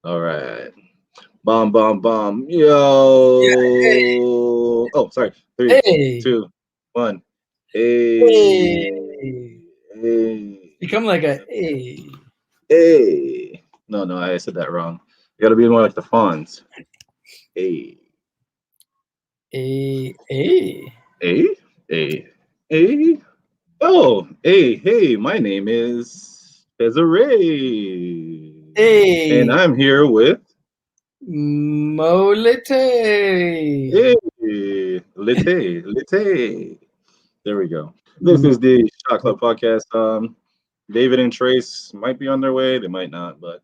All right. Bomb, bomb, bomb. Yo. Oh, sorry. Three, Hey, 2, 1. hey, Hey. Hey. become like a hey, Hey. No, I said that wrong. You gotta be more like the Fonz. Hey. hey. Hey. Hey. Hey. Oh, hey, my name is Desiree. And Hey, I'm here with Molite. Hey, Lite. There we go. This is the Shot Club podcast. David and Trace might be on their way. They might not, but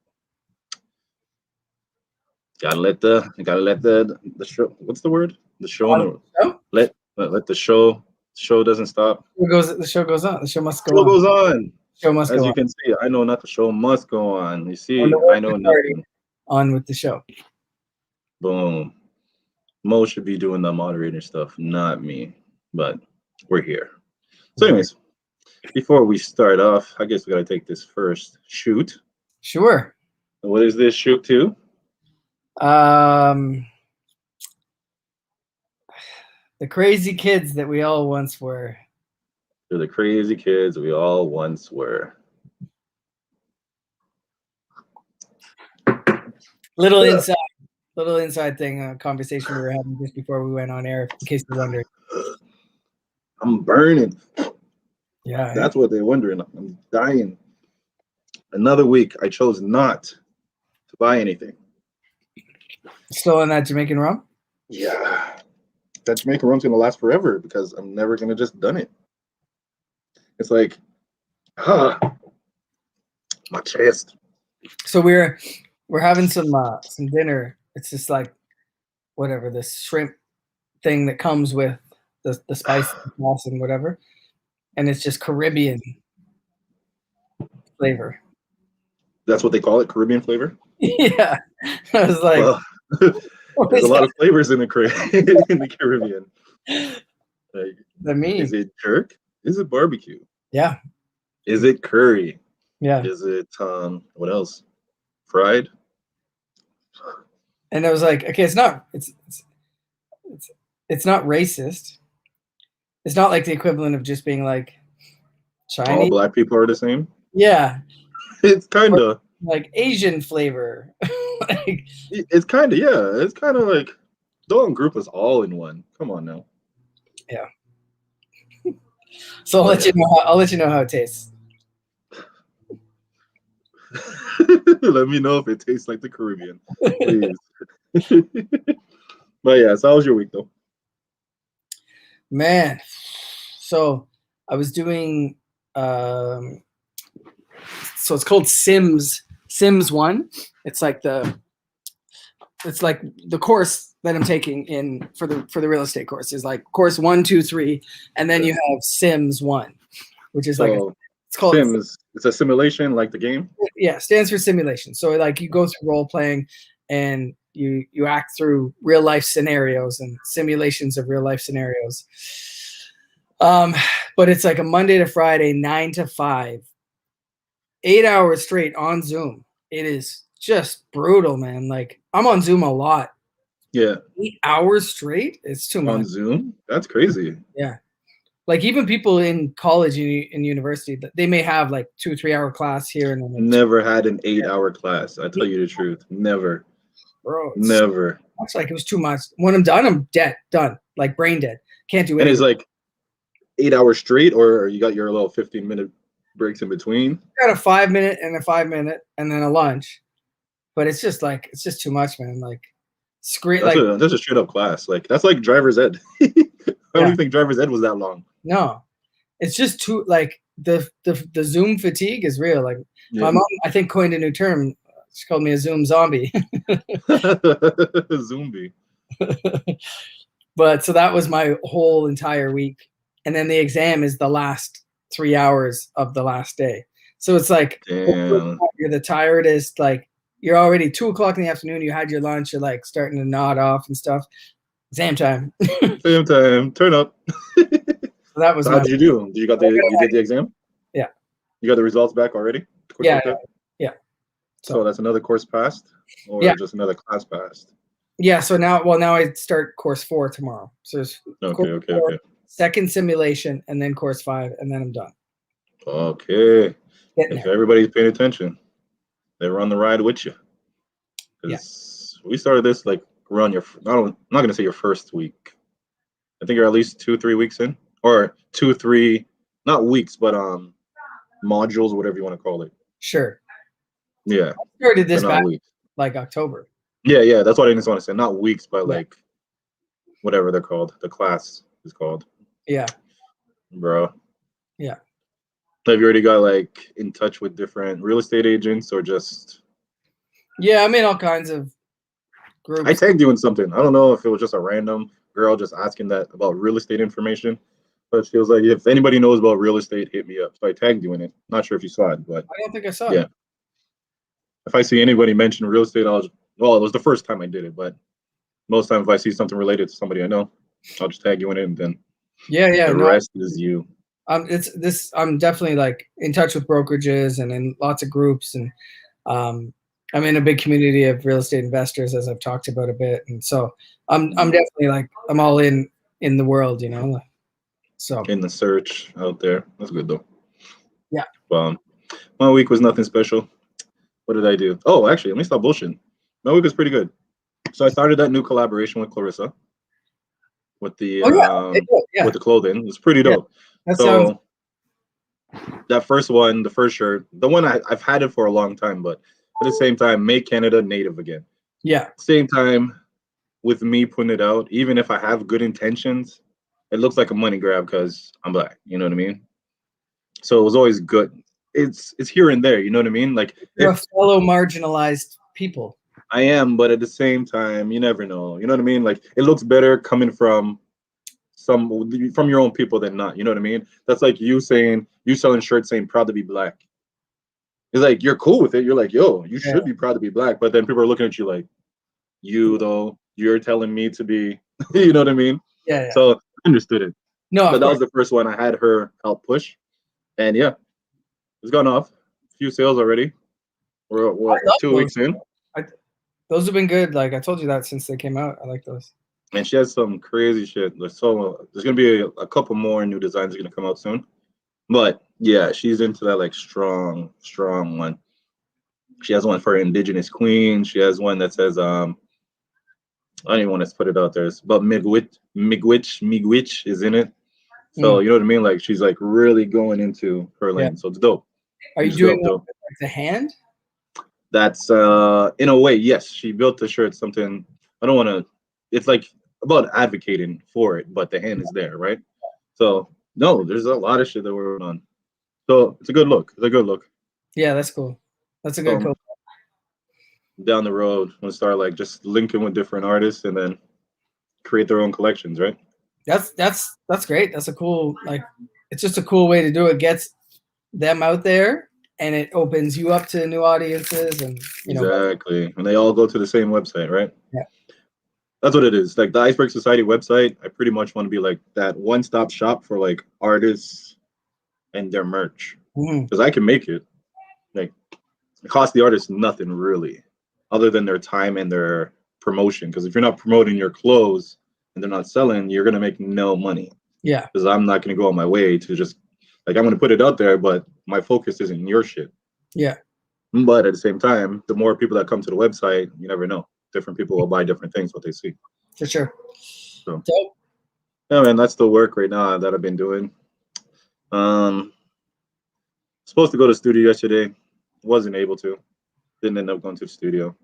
gotta let the show. What's the word? The show. On No, the show? let the show doesn't stop. The show goes on. The show must go Show on. goes on. Show must As go you on. can see, I know not. The show must go on. You When see, the I work know is started, nothing. on with the show. Boom. Mo should be doing the moderator stuff, not me. But we're here. So, anyways, before we start off, I guess we gotta take this first shoot. Sure. What is this shoot to? The crazy kids that we all once were. They're the crazy kids we all once were. Little inside thing, a conversation we were having just before we went on air, in case you're wondering. I'm burning. Yeah. That's what they're wondering. I'm dying. Another week, I chose not to buy anything. Still on that Jamaican rum? Yeah. That Jamaican rum's gonna last forever because I'm never gonna just done it. It's like, my chest. So we're having some dinner. It's just like whatever, this shrimp thing that comes with the spice sauce and whatever, and it's just Caribbean flavor. That's what they call it, Caribbean flavor. Yeah, I was like, Well, there's a lot of flavors in the Caribbean. Like, I mean, is it jerk? Is it barbecue? Yeah. Is it curry? Yeah. Is it what else? Fried? And I was like, okay, it's not racist. It's not like the equivalent of just being like Chinese. All black people are the same? Yeah. It's kind of like Asian flavor. Like, it's kind of, yeah. It's kind of like, don't group us all in one. Come on now. Yeah. So I'll let you know how it tastes. Let me know if it tastes like the Caribbean, please. But yeah, so how was your week though? Man, so I was doing so it's called Sims 1. It's like the course that I'm taking in for the real estate course is like course 1, 2, 3, and then you have Sims 1, which is like it's called Sims. It's a simulation, like the game. Yeah, stands for simulation. So like you go through role playing, and you act through real life scenarios and simulations of real life scenarios. But it's like a Monday to Friday, 9 to 5, 8 hours straight on Zoom. It is just brutal, man. Like I'm on Zoom a lot. Yeah. 8 hours straight? It's too much. On Zoom? That's crazy. Yeah. Like even people in college and university, they may have like 2 or 3 hour class here. And then never had an 8-hour class. I tell you the truth. Never. Bro. Never. It's like it was too much. When I'm done, I'm done. Like brain dead. Can't do it. And it's like 8 hours straight, or you got your little 15-minute breaks in between? I got a 5-minute and a 5-minute and then a lunch. But it's just too much, man. Like that's a straight up class. Like that's like driver's ed. I don't even think driver's ed was that long. No. It's just too like the Zoom fatigue is real. Like my mom, I think, coined a new term. She called me a Zoom zombie. Zombie. But so that was my whole entire week. And then the exam is the last 3 hours of the last day. So it's like, damn. You're the tiredest. Like you're already 2 o'clock in the afternoon. You had your lunch. You're like starting to nod off and stuff. Exam time. Exam time. Turn up. So that was. So how did you do? You did the exam? Yeah. You got the results back already? Yeah. So that's another course passed. or Yeah. just another class passed? Yeah. So now I start course 4 tomorrow. So there's course Okay, 4, okay. second simulation, and then course 5, and then I'm done. Okay. Getting If there. everybody's paying attention, they run the ride with you. Because we started this like around I'm not gonna say your first week. I think you're at least 2-3 weeks in, or 2-3, not weeks, but modules, whatever you want to call it. Sure. Yeah, I started this but back not weeks. like October. Yeah, that's what I just want to say. Not weeks, but Yeah. like whatever they're called. The class is called. Yeah. Bro. Yeah. Have you already got like in touch with different real estate agents or just? Yeah, I'm in all kinds of groups. I tagged you in something. I don't know if it was just a random girl just asking that about real estate information, but she was like, if anybody knows about real estate, hit me up. So I tagged you in it. Not sure if you saw it, but I don't think I saw yeah. it. If I see anybody mention real estate, it was the first time I did it, but most times if I see something related to somebody I know, I'll just tag you in it, and then Yeah. the rest is you. I'm definitely like in touch with brokerages and in lots of groups, and I'm in a big community of real estate investors, as I've talked about a bit, and so I'm definitely like I'm all in the world, you know. So In the search out there. That's good though. Yeah. My week was nothing special. What did I do? Oh, actually, let me stop bullshitting. My week was pretty good. So I started that new collaboration with Clarissa with the with the clothing. It's pretty dope. That sounds. So that first one, the first shirt, the one I've had it for a long time, but at the same time, make Canada native again. Yeah. Same time, with me putting it out, even if I have good intentions, it looks like a money grab because I'm black. You know what I mean? So it was always good. It's here and there. You know what I mean? Like You're a fellow marginalized people. I am, but at the same time, you never know. You know what I mean? Like it looks better coming from your own people than not. You know what I mean? That's like you selling shirts saying proud to be black. It's like you're cool with it. You're like, yo, you should be proud to be black. But then people are looking at you like, you're telling me to be, you know what I mean? Yeah. So I understood it. No, but that was the first one I had her help push. And yeah, it's gone off. A few sales already. We're 2 weeks in. Those have been good. Like I told you that since they came out. I like those. And she has some crazy shit. So there's gonna be a couple more new designs gonna come out soon. But yeah, she's into that like strong one. She has one for Indigenous Queen. She has one that says I don't even want to put it out there. But Miigwech is in it. So you know what I mean? Like she's like really going into her lane. So it's dope. Are you doing dope. Like the hand? That's in a way, yes. She built the shirt something. I don't want to. It's like about advocating for it, but the hand is there, right? So no, there's a lot of shit that we're working on. So it's a good look. It's a good look. Yeah, that's cool. That's a good cool. Down the road, we'll start like just linking with different artists and then create their own collections, right? That's great. That's a cool, like, it's just a cool way to do it. Gets them out there and it opens you up to new audiences, and you know. Exactly. And they all go to the same website, right? Yeah. That's what it is. Like the Iceberg Society website, I pretty much want to be like that one-stop shop for like artists and their merch. Because I can make it. Like it costs the artist nothing really, other than their time and their promotion. Because if you're not promoting your clothes and they're not selling, you're gonna make no money. Yeah. Because I'm not gonna go on my way to just like I'm gonna put it out there, but my focus isn't your shit. Yeah. But at the same time, the more people that come to the website, you never know. Different people will buy different things, what they see. For sure. So yeah, man, that's the work right now that I've been doing. Supposed to go to the studio yesterday, wasn't able to. Didn't end up going to the studio,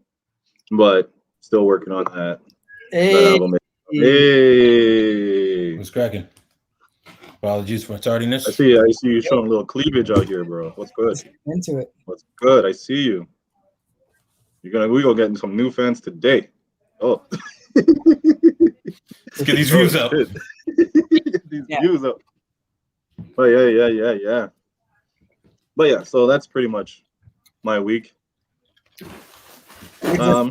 but still working on that. Hey, album. Hey, what's cracking? Apologies for tardiness. I see you showing a little cleavage out here, bro. What's good? Into it. What's good? I see you. We gonna get some new fans today. Oh. Let's get these views up. Views up. But yeah. But yeah, so that's pretty much my week. Say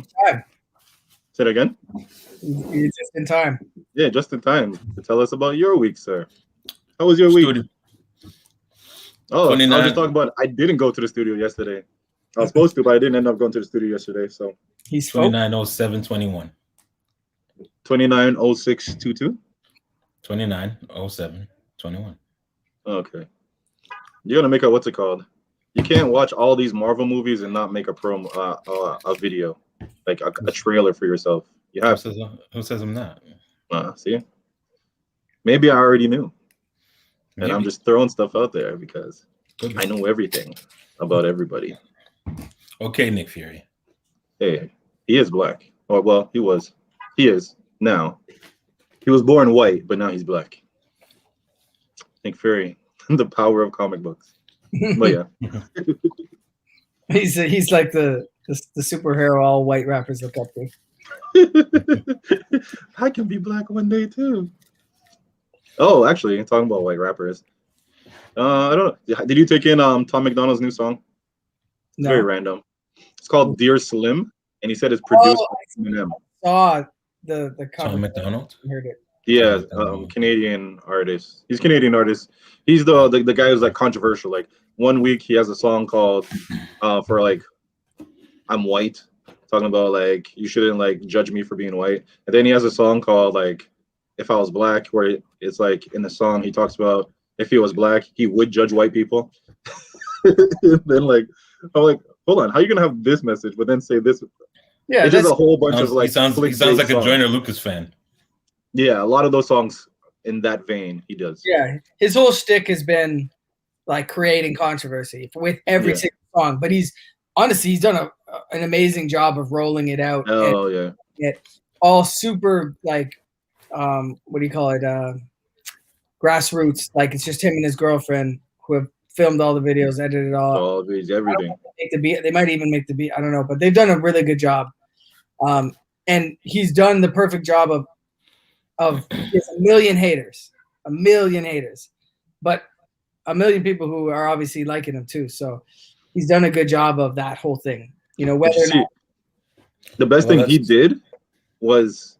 it again. You're just in time. Yeah, just in time to tell us about your week, sir. How was your week? Oh, 29. I was just talking about I didn't go to the studio yesterday. I was supposed to, but I didn't end up going to the studio yesterday. So He's 290721. 290622. 290721. Okay. You're gonna make a what's it called? You can't watch all these Marvel movies and not make a a video, like a trailer for yourself. You have to. Who says I'm not? See, maybe I already knew, and I'm Maybe. just throwing stuff out there because Could be. I know everything about everybody. Okay, Nick Fury. Hey, he is black. Oh, well, he was. He is now. He was born white, but now he's black. Nick Fury, the power of comic books. But yeah, he's like the superhero all white rappers look up to. I can be black one day too. Oh, actually, talking about white rappers. I don't know. Did you take in Tom McDonald's new song? It's No. very random. It's called Dear Slim, and he said it's produced by Eminem. Saw the cover. Tom McDonald. Heard it. Yeah, Canadian artist. He's a Canadian artist. He's the guy who's like controversial. Like 1 week he has a song called for like I'm white, talking about like you shouldn't like judge me for being white. And then he has a song called like If I Was Black, where it's like in the song he talks about if he was black he would judge white people. Then like I'm like, hold on, how are you gonna have this message but then say this? Yeah, it's just a whole bunch of like. He sounds like a Joyner Lucas fan. Yeah, a lot of those songs in that vein he does. Yeah, his whole shtick has been like creating controversy with every single song. But he's done an amazing job of rolling it out. Oh yeah, it all super like what do you call it? Grassroots. Like it's just him and his girlfriend who have filmed all the videos, edited all everything. Make the beat. They might even make the beat. I don't know, but they've done a really good job. And he's done the perfect job of he has a million haters, but a million people who are obviously liking him too. So he's done a good job of that whole thing. You know, whether or not the best thing he did was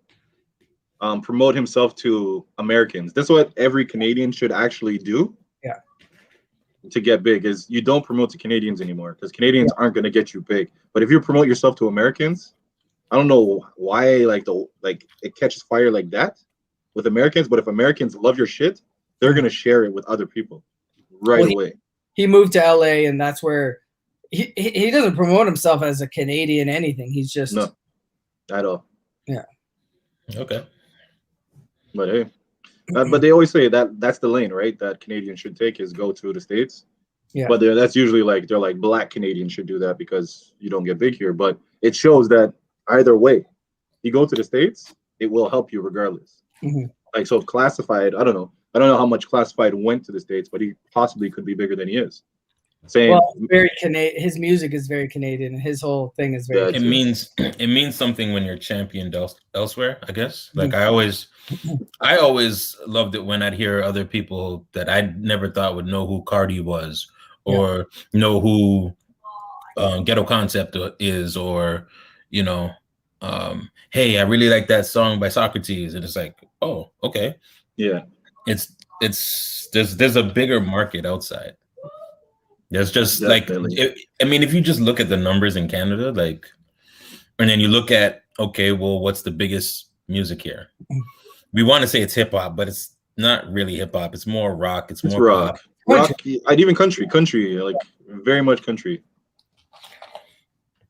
promote himself to Americans. That's what every Canadian should actually do. Yeah. To get big is you don't promote to Canadians anymore because Canadians aren't going to get you big. But if you promote yourself to Americans, I don't know why it catches fire like that with Americans, but if Americans love your shit, they're gonna share it with other people away. He moved to LA, and that's where he doesn't promote himself as a Canadian anything. He's just no, at all. Yeah. Okay. But hey, but they always say that's the lane, right? That Canadians should take is go to the States. Yeah. But that's usually they're like black Canadians should do that because you don't get big here. But it shows that either way, you go to the States, it will help you regardless. Mm-hmm. Like so, Classified. I don't know how much Classified went to the States, but he possibly could be bigger than he is. Very Canadian. His music is very Canadian, and his whole thing is very. It means something when you're championed elsewhere. I guess. Like Mm-hmm. I always loved it when I'd hear other people that I never thought would know who Cardi was, or know who Ghetto Concept is, or hey, I really like that song by Socrates, and it's like, oh, okay, yeah, there's a bigger market outside. There's just definitely. if you just look at the numbers in Canada, and then you look at, okay, well, what's the biggest music here? We want to say it's hip hop, but it's not really hip hop. It's more rock. It's more rock. Rock. I'd even country, like very much country.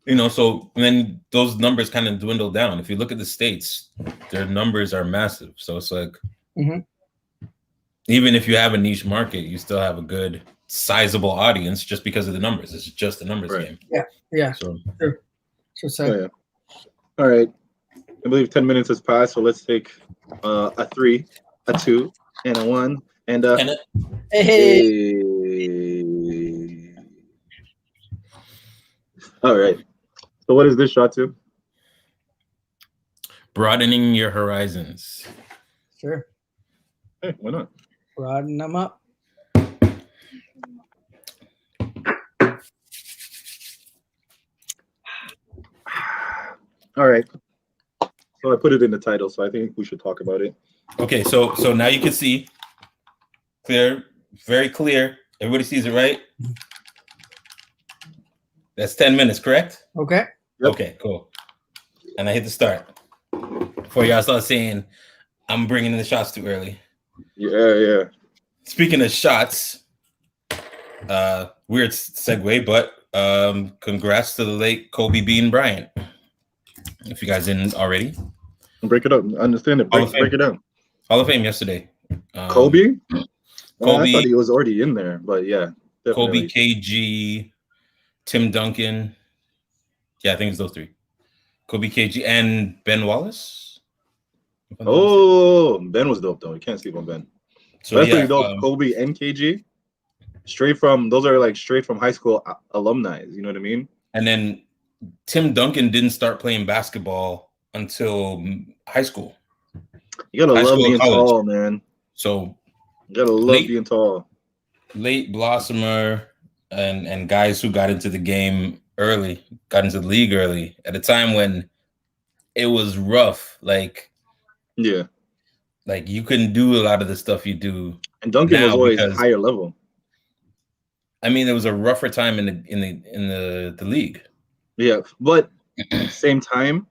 So then those numbers kind of dwindle down. If you look at the States, their numbers are massive. So it's like, even if you have a niche market, you still have a good, sizable audience just because of the numbers. It's just a numbers game. Yeah. So, sure. Yeah. All right. I believe 10 minutes has passed, so let's take a 3, a 2, and a 1, and a hey. All right. So what is this shot to? Broadening your horizons. Sure. Hey, why not? Broaden them up. All right. So I put it in the title, so I think we should talk about it. Okay, so now you can see clear, very clear. Everybody sees it, right? That's 10 minutes, correct? Okay. Yep. Okay, cool. And I hit the start. Before y'all start saying I'm bringing in the shots too early. Yeah. Speaking of shots, weird segue, but congrats to the late Kobe Bean Bryant. If you guys didn't already. Break it up. Understand it. Break it down. Hall of Fame yesterday. Kobe? Kobe. I thought he was already in there, but yeah, definitely. Kobe, KG, Tim Duncan. Yeah, I think it's those three. Kobe, KG, and Ben Wallace. Oh, Ben was dope though. You can't sleep on Ben. So that's pretty dope. Kobe and KG. Those are like straight from high school alumni. You know what I mean? And then Tim Duncan didn't start playing basketball until high school. You gotta love being tall, man. So you gotta love being tall. Late blossomer and guys who got into the game early, got into the league early at a time when it was rough. Like you couldn't do a lot of the stuff you do. And Duncan was always higher level. I mean, it was a rougher time in the league. Yeah, but same time,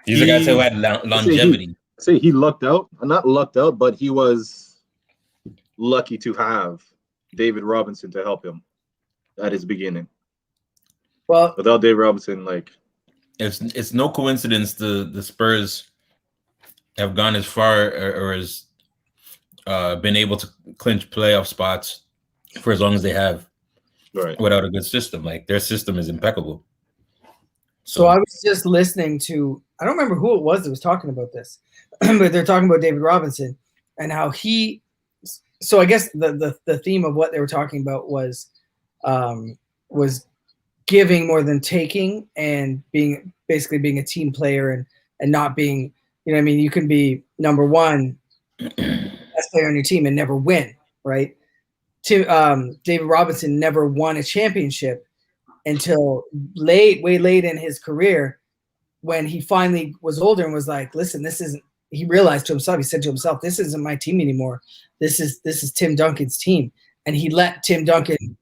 he's a guy who had longevity. Say he lucked out. Not lucked out, but he was lucky to have David Robinson to help him at his beginning. Well, without David Robinson, like it's no coincidence the Spurs have gone as far or has been able to clinch playoff spots for as long as they have, right? Without a good system. Like their system is impeccable. So I was just listening to, I don't remember who it was that was talking about this, but they're talking about David Robinson and how so I guess the theme of what they were talking about was giving more than taking and basically being a team player and not being, you know what I mean? You can be number one best player on your team and never win, right? David Robinson never won a championship until way late in his career, when he finally was older and was like, listen, this isn't, he realized to himself, he said to himself, this isn't my team anymore. This is Tim Duncan's team. And he let Tim Duncan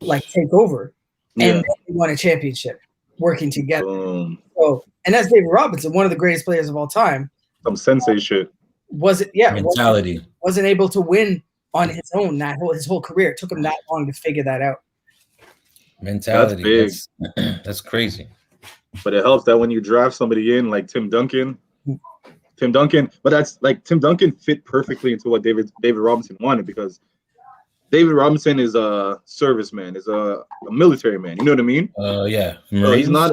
take over. And then he won a championship working together. So, and that's David Robinson, one of the greatest players of all time. Some sensei shit. Mentality. Wasn't able to win on his own his whole career. It took him that long to figure that out. Mentality. That's big. That's crazy. But it helps that when you draft somebody in like Tim Duncan, but that's like Tim Duncan fit perfectly into what David Robinson wanted, because David Robinson is a serviceman, is a military man. You know what I mean? Yeah. Marines? So he's not.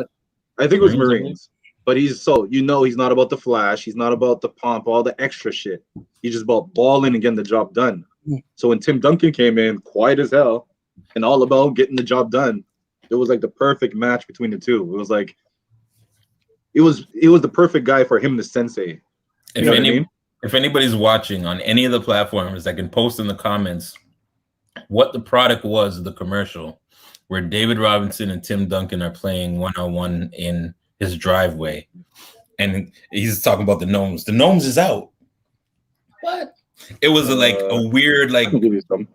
I think it was Marines. But he's not about the flash. He's not about the pomp, all the extra shit. He's just about balling and getting the job done. So when Tim Duncan came in, quiet as hell, and all about getting the job done, it was like the perfect match between the two. It was like, it was the perfect guy for him to sensei. You know what I mean? If anybody's watching on any of the platforms that can post in the comments what the product was of the commercial where David Robinson and Tim Duncan are playing one-on-one in his driveway, and he's talking about the gnomes. The gnomes is out. What? It was a weird,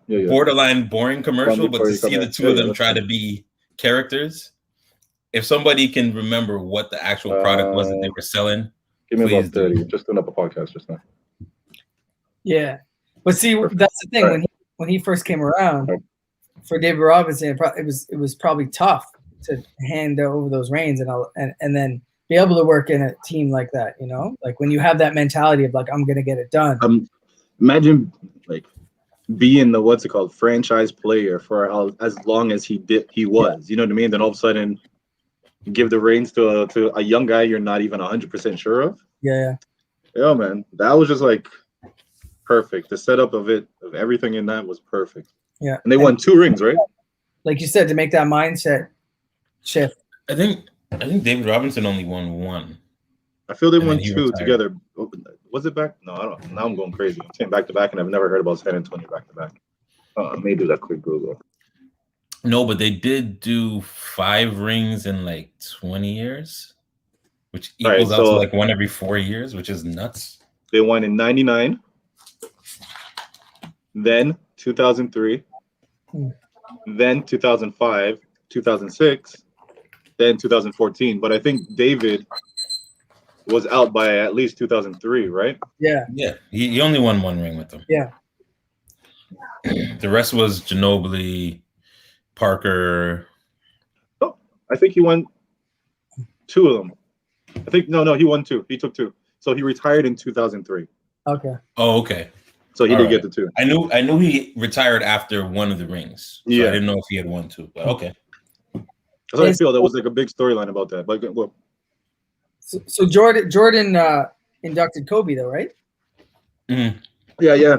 borderline boring commercial, but to see the two of them try to be characters. If somebody can remember what the actual product was that they were selling, give me about 30. Just doing up a podcast just now. Yeah, but see, that's the thing. When he first came around, for David Robinson, it was probably tough to hand over those reins and then be able to work in a team like that. You know, like when you have that mentality of I'm gonna get it done. Imagine being the franchise player for as long as he was. You know what I mean? Then all of a sudden, give the reins to a young guy you're not even 100% sure of. Yeah, man, that was just perfect. The setup of everything in that was perfect. Yeah, and they won 2 rings, right? Like you said, to make that mindset shift. I think David Robinson only won 1. I feel they won 2 together. Was it back? No, I don't. Now I'm going crazy. I'm saying back to back, and I've never heard about San Antonio back to back. Maybe do that quick Google. No, but they did do 5 rings in 20 years, which equals out to 1 every 4 years, which is nuts. They won in 99, then 2003, then 2005, 2006, then 2014. But I think David was out by at least 2003, right? Yeah. Yeah, he only won one ring with them. Yeah. The rest was Ginobili, Parker. Oh, I think he won 2 of them. I think no, he won 2. He took 2. So he retired in 2003. Okay. Oh, okay. So he All did right. get the 2. I knew he retired after one of the rings. So Yeah. I didn't know if he had won 2. But okay. That's what I feel. There was like a big storyline about that. But well, So Jordan inducted Kobe though, right? Mhm. yeah.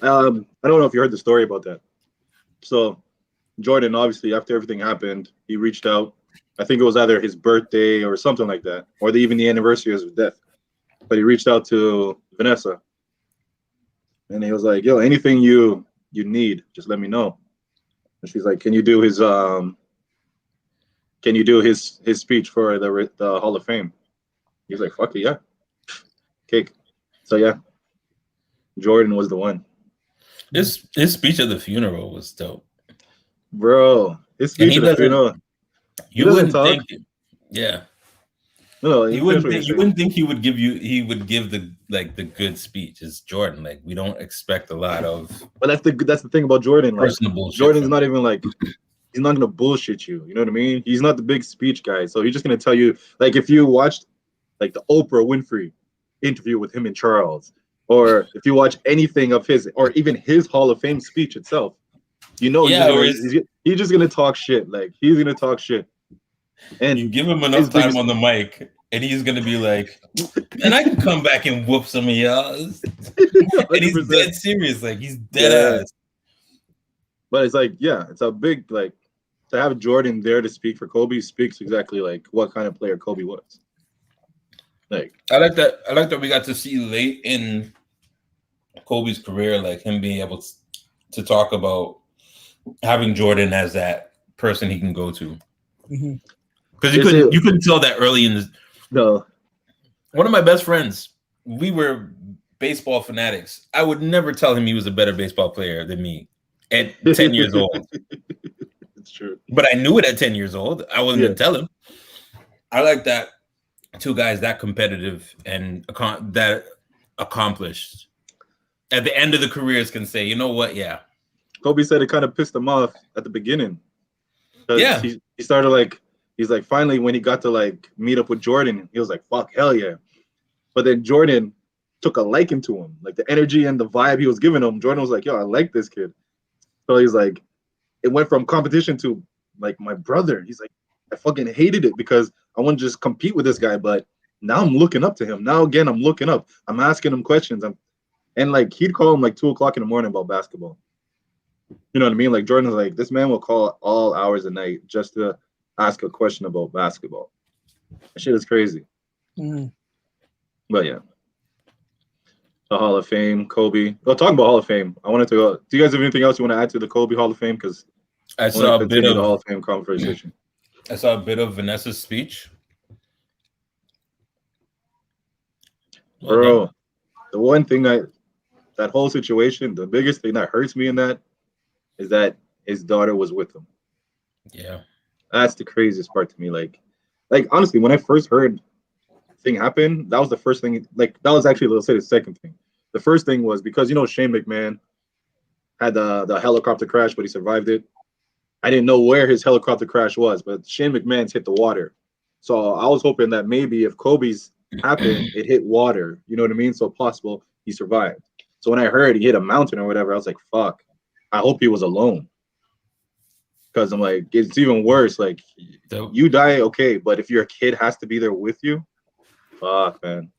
I don't know if you heard the story about that. So Jordan, obviously, after everything happened, he reached out. I think it was either his birthday or something like that, or even the anniversary of his death. But he reached out to Vanessa, and he was like, "Yo, anything you need, just let me know." And she's like, "Can you do his speech for the Hall of Fame?" He's like, "Fuck it, yeah, cake." So yeah, Jordan was the one. His speech at the funeral was dope. Bro, his speech at the funeral. You doesn't wouldn't talk. think, yeah. No, You wouldn't think he would give the good speech. It's Jordan. Like, we don't expect a lot of. But that's the thing about Jordan. Like, personal Jordan's not even like, he's not gonna bullshit you. You know what I mean? He's not the big speech guy. So he's just gonna tell you, like, if you watched like the Oprah Winfrey interview with him and Charles, or if you watch anything of his, or even his Hall of Fame speech itself, you know, he's just gonna talk shit. Like, he's gonna talk shit. And you give him enough time on the mic, and he's gonna be like, "Man, I can come back and whoop some of y'all." And he's dead serious, like he's dead ass. But it's like, yeah, it's a big, like, to have Jordan there to speak for Kobe speaks exactly like what kind of player Kobe was. Like, I like that we got to see late in Kobe's career, like him being able to talk about having Jordan as that person he can go to. Mm-hmm. Because you couldn't tell that early in no. One of my best friends, we were baseball fanatics. I would never tell him he was a better baseball player than me at 10 years old. It's true. But I knew it at 10 years old. I wasn't gonna tell him. I like that 2 guys that competitive and that accomplished at the end of the careers can say, you know what? Yeah. Kobe said it kind of pissed him off at the beginning. Yeah. He started like, he's like, finally, when he got to like meet up with Jordan, he was like, fuck, hell yeah. But then Jordan took a liking to him. Like the energy and the vibe he was giving him, Jordan was like, yo, I like this kid. So he's like, it went from competition to like my brother. He's like, I fucking hated it because I want to just compete with this guy. But now I'm looking up to him. Now, again, I'm looking up. I'm asking him questions. And like, he'd call him like 2 o'clock in the morning about basketball. You know what I mean? Like Jordan's like, this man will call all hours of night just to ask a question about basketball. That shit is crazy. Mm-hmm. But yeah. The Hall of Fame, Kobe. Well, talking about Hall of Fame, I wanted to go. Do you guys have anything else you want to add to the Kobe Hall of Fame? Because I saw a bit of the Hall of Fame conversation. I saw a bit of Vanessa's speech. Bro, the one thing that whole situation, the biggest thing that hurts me in that is that his daughter was with him. Yeah. That's the craziest part to me. Like honestly, when I first heard the thing happen, that was the first thing. Like, that was actually, let's say, the second thing. The first thing was because, you know, Shane McMahon had the helicopter crash, but he survived it. I didn't know where his helicopter crash was, but Shane McMahon's hit the water. So I was hoping that maybe if Kobe's happened, it hit water. You know what I mean? So possible he survived. So when I heard he hit a mountain or whatever, I was like, fuck. I hope he was alone. Because I'm like, it's even worse. Like, you die, okay, but if your kid has to be there with you, fuck, man.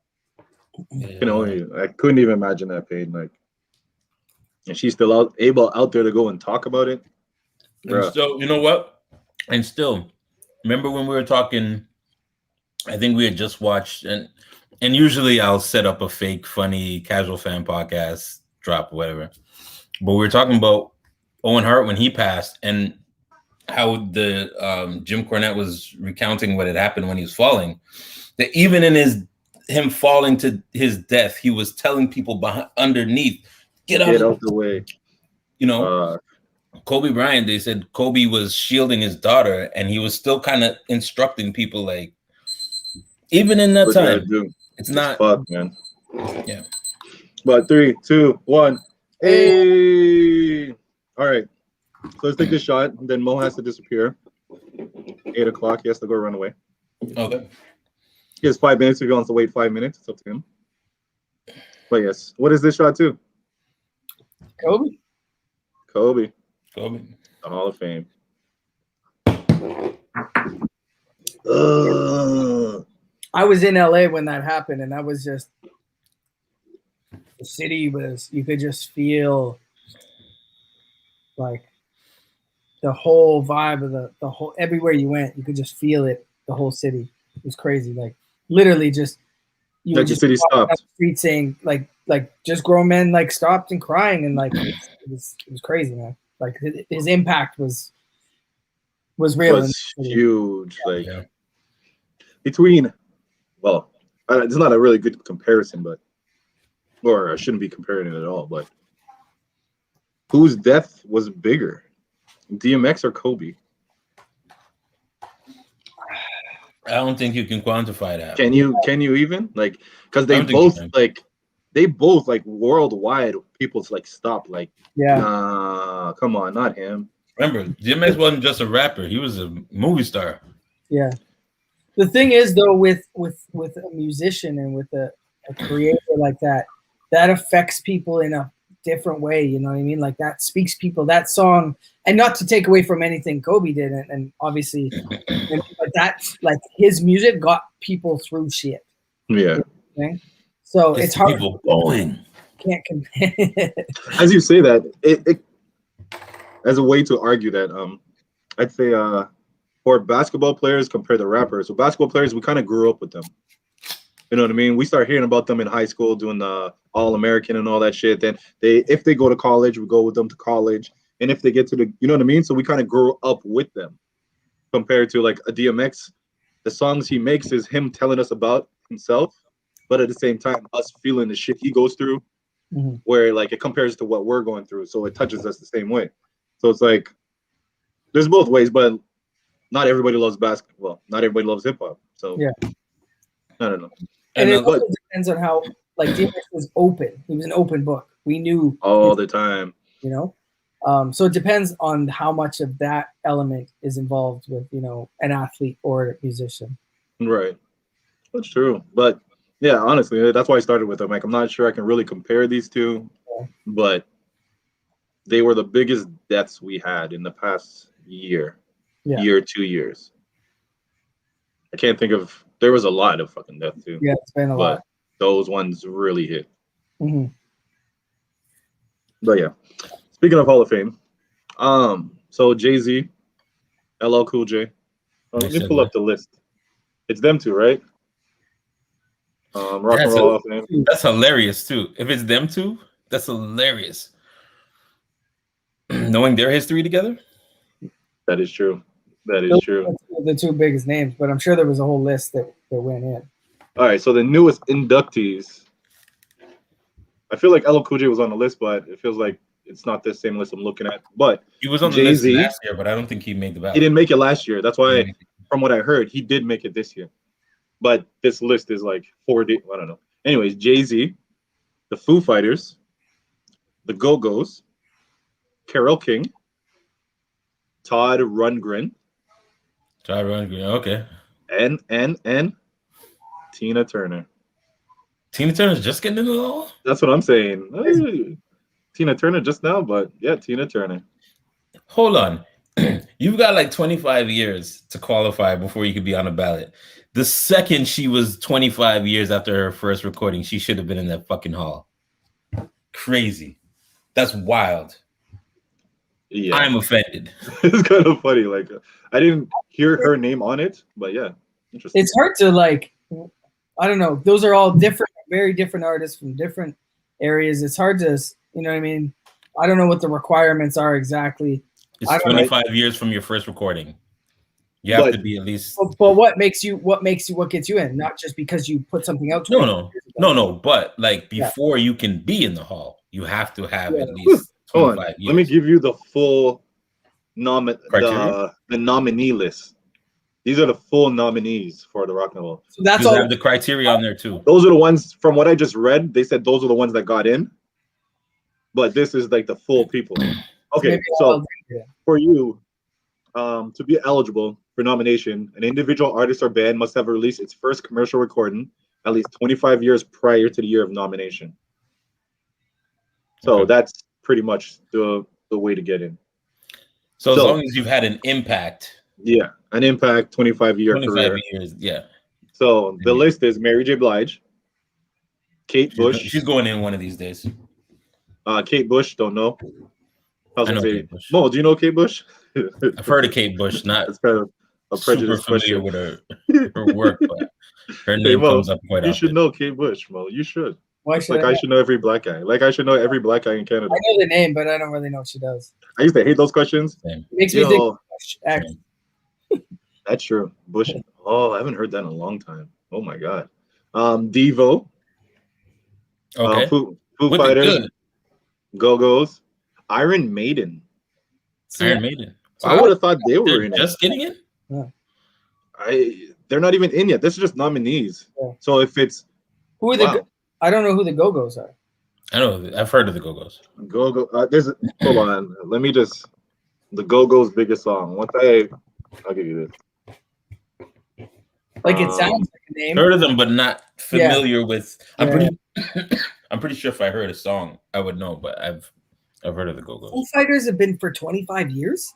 Yeah. I couldn't even imagine that pain. Like, and she's still out there to go and talk about it. And still, you know what? And still, remember when we were talking? I think we had just watched, and usually I'll set up a fake, funny, casual fan podcast, drop whatever. But we were talking about Owen Hart when he passed, and how the Jim Cornette was recounting what had happened when he was falling. That even in him falling to his death, he was telling people underneath, get out of the way. You know, Kobe Bryant, they said Kobe was shielding his daughter, and he was still kind of instructing people, like, even in that What you gotta time, do? it's It's not. fuck, man. Yeah. But 3, 2, 1. Hey. All right. So let's take this shot. Then Mo has to disappear. 8 o'clock. He has to go run away. Okay. He has 5 minutes if he wants to wait 5 minutes. It's up to him. But yes, what is this shot to? Kobe. Kobe, Kobe. the Hall of Fame. I was in LA when that happened, and that was just the city was. You could just feel like the whole vibe of the whole everywhere you went. You could just feel it. The whole city. It was crazy. Like literally, just you Like would the just city walk down stopped. the street saying like just grown men like stopped and crying, and like it was crazy, man. Like his impact was real. Was huge. Like Yeah. between, well, it's not a really good comparison, but or I shouldn't be comparing it at all. But whose death was bigger, DMX or Kobe? I don't think you can quantify that. Can you even like because I they don't think you both like worldwide people's like stop like Yeah. nah, come on, not him. Remember, DMX wasn't just a rapper; he was a movie star. Yeah. The thing is, though, with a musician and with a creator like that, that affects people in a different way. You know what I mean? Like that speaks people. That song, and not to take away from anything Kobe did, and obviously, but that's like his music got people through shit. Yeah. Okay? So it's hard. People going. Can't compare. As you say that, it as a way to argue that I'd say for basketball players compared to rappers, so basketball players we kind of grew up with them. You know what I mean? We start hearing about them in high school doing the All-American and all that shit. Then if they go to college, we go with them to college. And if they get to the, you know what I mean? So we kind of grew up with them compared to like a DMX. The songs he makes is him telling us about himself, but at the same time, us feeling the shit he goes through, where like it compares to what we're going through. So it touches us the same way. So it's like, there's both ways, but not everybody loves basketball. Not everybody loves hip hop. So yeah. I don't know. And it also depends on how, like, DMX was open. He was an open book. We knew all the time. You know? So it depends on how much of that element is involved with, you know, an athlete or a musician. Right. That's true. But yeah, honestly, that's why I started with them. Like, I'm not sure I can really compare these two, but they were the biggest deaths we had in the past year, 2 years. I can't think of, there was a lot of fucking death too. Yeah, it's been a lot. Those ones really hit. But yeah, speaking of Hall of Fame, so Jay-Z, LL Cool J. Let me pull up the list. It's them two, right? Rock and Roll Hall of Fame. That's hilarious too. If it's them two, that's hilarious. Knowing their history together. That is true. That is true. The two biggest names, but I'm sure there was a whole list that went in. All right, so the newest inductees. I feel like LL Cool J was on the list, but it feels like it's not the same list I'm looking at. But he was on the list last year, but I don't think he made the ballot. He didn't make it last year. That's why, from what I heard, he did make it this year. But this list is like 4D. I don't know. Anyways, Jay-Z, the Foo Fighters, the Go-Go's, Carole King, Todd Rundgren. Okay. And Tina Turner. Tina Turner's just getting into the hall? That's what I'm saying. Tina Turner just now, but yeah, Tina Turner. Hold on. You've got like 25 years to qualify before you could be on a ballot. The second she was 25 years after her first recording, she should have been in that fucking hall. Crazy. That's wild. Yeah. I'm offended. It's kind of funny. Like, I didn't hear her name on it, but yeah. Interesting. It's hard to, like, I don't know. Those are all different, very different artists from different areas. It's hard to, you know what I mean? I don't know what the requirements are exactly. It's 25 years from your first recording. You have to be at least. But what gets you in? Not just because you put something out. No. But like before you can be in the hall, you have to have at least Hold 25 on. years. Let me give you the full Criteria? the nominee list. These are the full nominees for the Rock Novel. So that's You all. have the criteria on there too. Those are the ones from what I just read. They said those are the ones that got in, but this is like the full people. Okay, Maybe so I'll do it. for you, to be eligible for nomination, an individual artist or band must have released its first commercial recording at least 25 years prior to the year of nomination. So Okay. that's pretty much the way to get in. So as So- long as you've had an impact, Yeah, an impact 25-year 25 career. years, yeah. So the Yeah. list is Mary J. Blige, Kate Bush. She's going in one of these days. Kate Bush, don't know. I know Kate Bush. Mo, do you know Kate Bush? I've heard of Kate Bush, not That's kind of a super prejudiced familiar question. with her work, but her name Mo, comes up quite you often. should know Kate Bush, Mo. You should. Why should Like I should know every black guy. Like I should know every black guy in Canada. I know the name, but I don't really know what she does. I used to hate those questions. Same. It makes me think Yo, of Bush X. that's true. Bush. Oh, I haven't heard that in a long time. Oh my god. Devo. Okay. Foo Wicked Fighters. good. Go-Go's. Iron Maiden. See, Iron Maiden. I would have thought they were They're in it. just getting in? They're not even in yet. This is just nominees. Yeah. So if it's who are the? wow. I don't know who the Go-Go's are. I know. I've heard of the Go-Go's. Go-Go, hold on. Let me just the Go-Go's biggest song. I'll give you this. Like it sounds like a name. Heard of them, but not familiar with. I'm pretty sure if I heard a song, I would know. But I've heard of the Go-Go's. Foo Fighters have been for 25 years.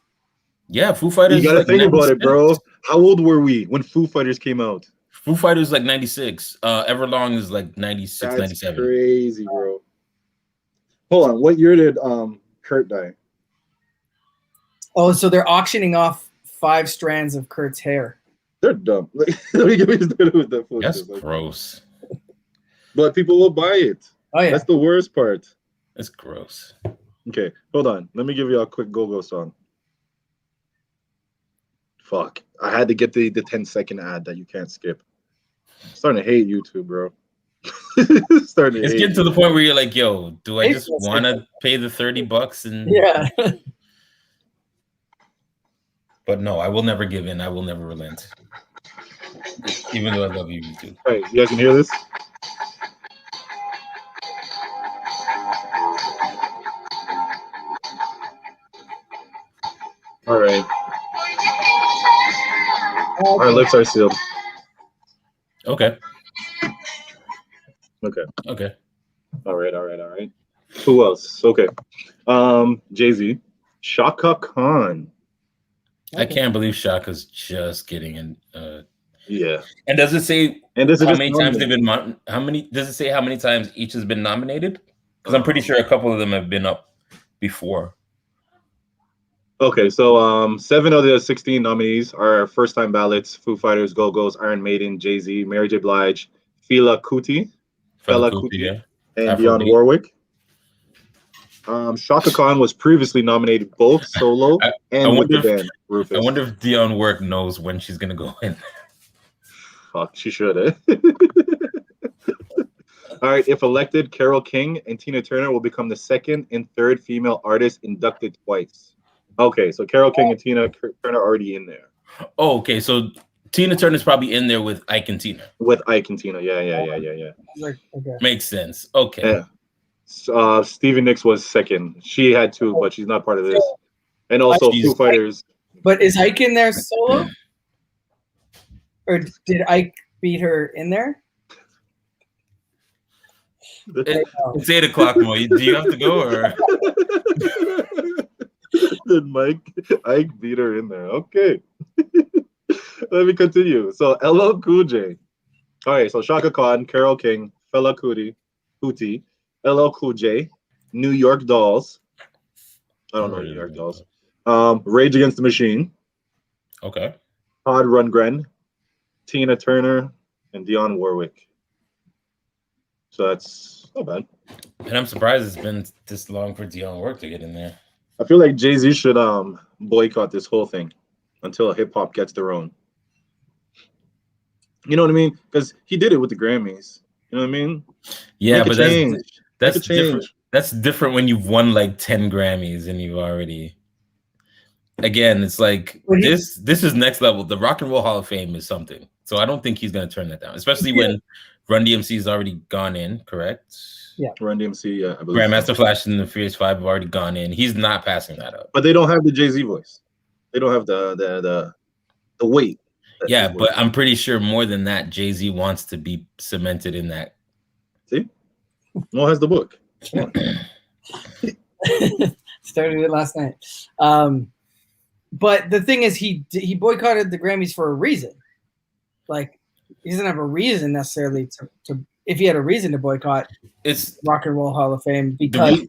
Yeah, Foo Fighters. You gotta like think about it, 96. bro. How old were we when Foo Fighters came out? Foo Fighters like 96. Everlong is like 96, That's 97. crazy, bro. Hold on. What year did Kurt die? Oh, so they're auctioning off 5 strands of Kurt's hair. They're dumb. Like, let me get me started with that. That's Like, gross. but people will buy it. Oh yeah. That's the worst part. That's gross. Okay, hold on. Let me give you a quick Go-Go song. Fuck. I had to get the 10-second ad that you can't skip. I'm starting to hate YouTube, bro. Starting to It's hate getting to the point where you're like, yo, do I just Let's want to pay the $30 and Yeah. But no, I will never give in. I will never relent. Even though I love you, YouTube. All right, you guys can hear this? All right. Our lips are sealed. Okay. Okay. Okay. All right. Who else? Okay. Jay-Z. Shaka Khan. I can't believe Shaka's just getting in. Yeah. And does it say And this is how just many times they've been how many? Does it say how many times each has been nominated? Because I'm pretty sure a couple of them have been up before. Okay, so 7 of the 16 nominees are first-time ballots: Foo Fighters, Go-Go's, Iron Maiden, Jay-Z, Mary J. Blige, Fela Kuti, Yeah. and Afrobeat. Dionne Warwick. Shaka Khan was previously nominated both solo and with the band. Rufus. I wonder if Dionne Warwick knows when she's gonna go in. Fuck, she should, eh? All right, if elected, Carole King and Tina Turner will become the second and third female artists inducted twice. Okay, so Carole King and Tina Turner are already in there. Oh, okay. So Tina Turner's probably in there with Ike and Tina. With Ike and Tina, yeah. Like, okay. Makes sense. Okay. Yeah. Stevie Nicks was second. She had 2, but she's not part of this. And also Foo Fighters. But is Ike in there solo? Or did Ike beat her in there? It's 8 o'clock, Mo. Do you have to go or? Then Ike beat her in there. Okay. Let me continue. So LL Cool J. All right, so Shaka Khan, Carole King, Fela Kuti, LL Cool J, New York Dolls. I don't know New York Dolls. Rage Against the Machine. Okay. Todd Rundgren, Tina Turner, and Dionne Warwick. So that's not bad. And I'm surprised it's been this long for Dionne Warwick to get in there. I feel like Jay-Z should boycott this whole thing until hip hop gets their own. You know what I mean? Because he did it with the Grammys. You know what I mean? Yeah, Make but a change. that's Make a change. different. That's different when you've won like 10 Grammys and you've already. Again, it's like this is next level. The Rock and Roll Hall of Fame is something. So I don't think he's going to turn that down, especially when Run DMC has already gone in, correct? Yeah. Run DMC, yeah, I believe Grandmaster Flash and the Furious Five have already gone in. He's not passing that up. But they don't have the Jay-Z voice. They don't have the weight. Yeah, but I'm pretty sure more than that, Jay-Z wants to be cemented in that. See? Mo has the book. Started it last night. But the thing is, he boycotted the Grammys for a reason. Like, he doesn't have a reason necessarily to if he had a reason to boycott, it's Rock and Roll Hall of Fame. Because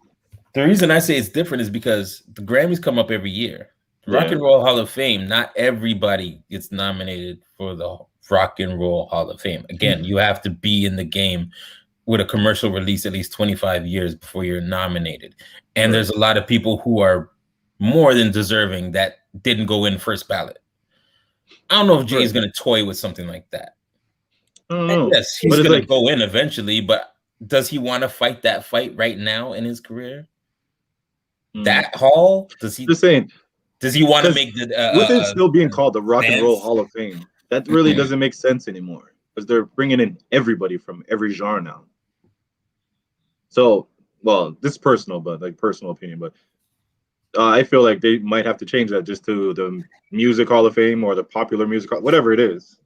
the reason I say it's different is because the Grammys come up every year. Rock and Roll Hall of Fame, not everybody gets nominated for the Rock and Roll Hall of Fame. Again, you have to be in the game with a commercial release at least 25 years before you're nominated. And there's a lot of people who are more than deserving that didn't go in first ballot. I don't know if Jay's going to toy with something like that. Yes, he's going to go in eventually, but does he want to fight that fight right now in his career? That hall? Does he? Just saying. Does he want to make the with it still being called the Rock and Roll Hall of Fame? That really doesn't make sense anymore because they're bringing in everybody from every genre now. So, well, this is personal, but like personal opinion, but I feel like they might have to change that just to the Music Hall of Fame or the Popular Music Hall, whatever it is.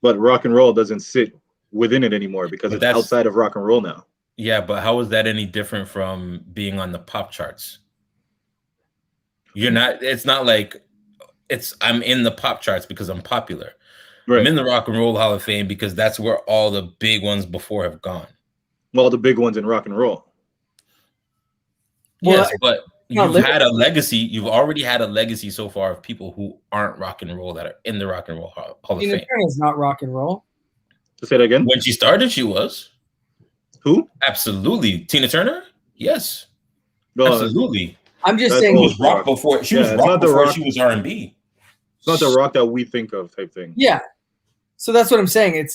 But rock and roll doesn't sit within it anymore because it's outside of rock and roll now. Yeah, but how is that any different from being on the pop charts? You're not. It's not like I'm in the pop charts because I'm popular. Right. I'm in the Rock and Roll Hall of Fame because that's where all the big ones before have gone. Well, the big ones in rock and roll. Yes, but you've had a legacy. You've already had a legacy so far of people who aren't rock and roll that are in the Rock and Roll Hall of Fame. Tina Turner's not rock and roll. Say that again. When she started, she was. Who? Absolutely, Tina Turner. Yes, absolutely. I'm just saying she was rock before. She was rock before she was R&B. It's not the rock that we think of, type thing. Yeah, so that's what I'm saying.